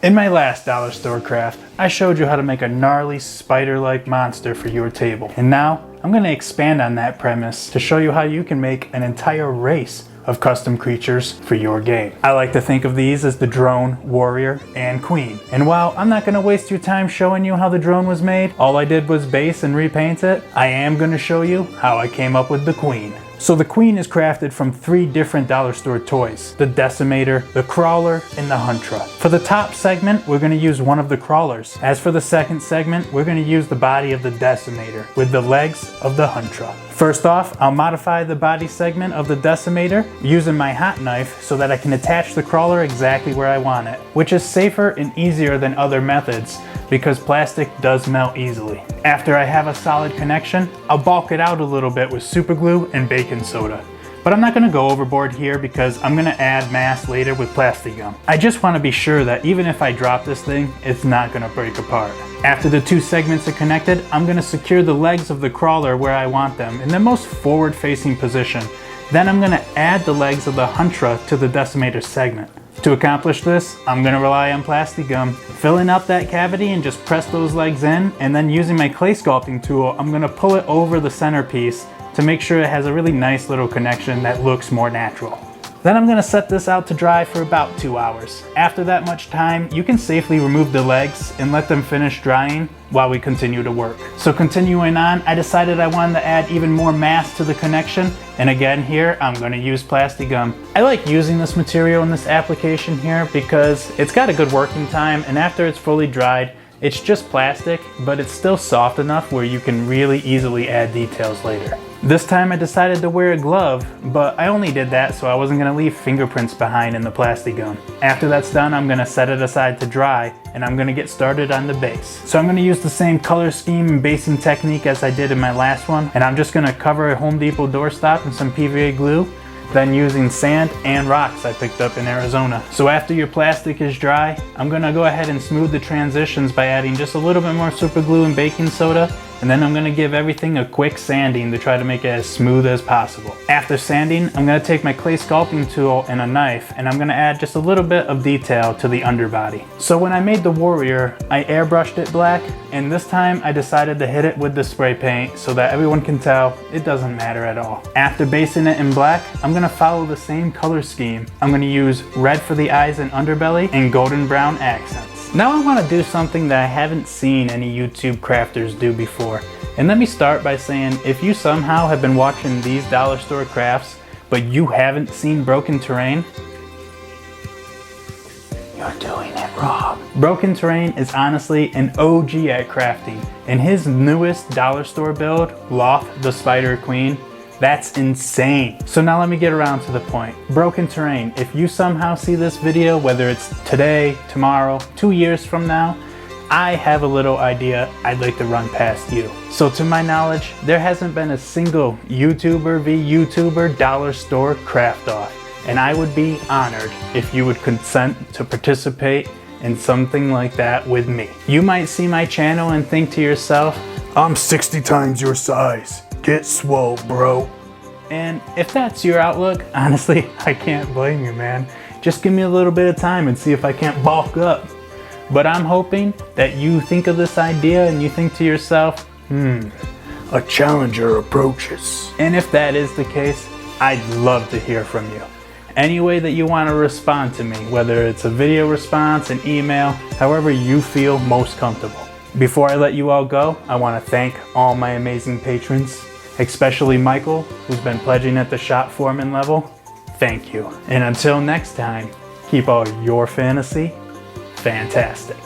In my last dollar store craft, I showed you how to make a gnarly spider-like monster for your table. And now, I'm going to expand on that premise to show you how you can make an entire race of custom creatures for your game. I like to think of these as the drone, warrior, and queen. And while I'm not going to waste your time showing you how the drone was made, all I did was base and repaint it, I am going to show you how I came up with the queen. So the queen is crafted from 3 different dollar store toys: the decimator, the crawler, and the huntra. For the top segment, we're going to use one of the crawlers. As for the second segment, we're going to use the body of the decimator with the legs of the huntra. First off, I'll modify the body segment of the decimator using my hot knife so that I can attach the crawler exactly where I want it, which is safer and easier than other methods because plastic does melt easily. After I have a solid connection, I'll bulk it out a little bit with super glue and baking soda. But I'm not going to go overboard here because I'm going to add mass later with Plasti-Gum. I just want to be sure that even if I drop this thing, it's not going to break apart. After the 2 segments are connected, I'm going to secure the legs of the crawler where I want them in the most forward-facing position. Then I'm going to add the legs of the huntra to the decimator segment. To accomplish this, I'm going to rely on Plasti-Gum, filling up that cavity and just press those legs in, and then using my clay sculpting tool, I'm going to pull it over the centerpiece to make sure it has a really nice little connection that looks more natural. Then I'm going to set this out to dry for about 2 hours. After that much time, you can safely remove the legs and let them finish drying while we continue to work. So continuing on, I decided I wanted to add even more mass to the connection, and again here, I'm going to use Plasti-Gum. I like using this material in this application here because it's got a good working time, and after it's fully dried, it's just plastic, but it's still soft enough where you can really easily add details later. This time I decided to wear a glove, but I only did that so I wasn't going to leave fingerprints behind in the Plasti-Gum. After that's done, I'm going to set it aside to dry, and I'm going to get started on the base. So I'm going to use the same color scheme and basing technique as I did in my last one, and I'm just going to cover a Home Depot doorstop in some PVA glue, then using sand and rocks I picked up in Arizona. So after your plastic is dry, I'm going to go ahead and smooth the transitions by adding just a little bit more super glue and baking soda, and then I'm going to give everything a quick sanding to try to make it as smooth as possible. After sanding, I'm going to take my clay sculpting tool and a knife, and I'm going to add just a little bit of detail to the underbody. So when I made the warrior, I airbrushed it black, and this time I decided to hit it with the spray paint so that everyone can tell it doesn't matter at all. After basing it in black, I'm going to follow the same color scheme. I'm going to use red for the eyes and underbelly and golden brown accents. Now I want to do something that I haven't seen any YouTube crafters do before. And let me start by saying, if you somehow have been watching these dollar store crafts, but you haven't seen Broken Terrain, you're doing it wrong. Broken Terrain is honestly an OG at crafting. And his newest dollar store build, Loth the Spider Queen, that's insane. So now let me get around to the point. Broken Terrain, if you somehow see this video, whether it's today, tomorrow, 2 years from now, I have a little idea I'd like to run past you. So to my knowledge, there hasn't been a single YouTuber v YouTuber dollar store craft off. And I would be honored if you would consent to participate in something like that with me. You might see my channel and think to yourself, I'm 60 times your size. Get swole, bro. And if that's your outlook, honestly, I can't blame you, man. Just give me a little bit of time and see if I can't bulk up. But I'm hoping that you think of this idea and you think to yourself, a challenger approaches. And if that is the case, I'd love to hear from you. Any way that you want to respond to me, whether it's a video response, an email, however you feel most comfortable. Before I let you all go, I want to thank all my amazing patrons, especially Michael, who's been pledging at the shop foreman level. Thank you. And until next time, keep all your fantasy fantastic.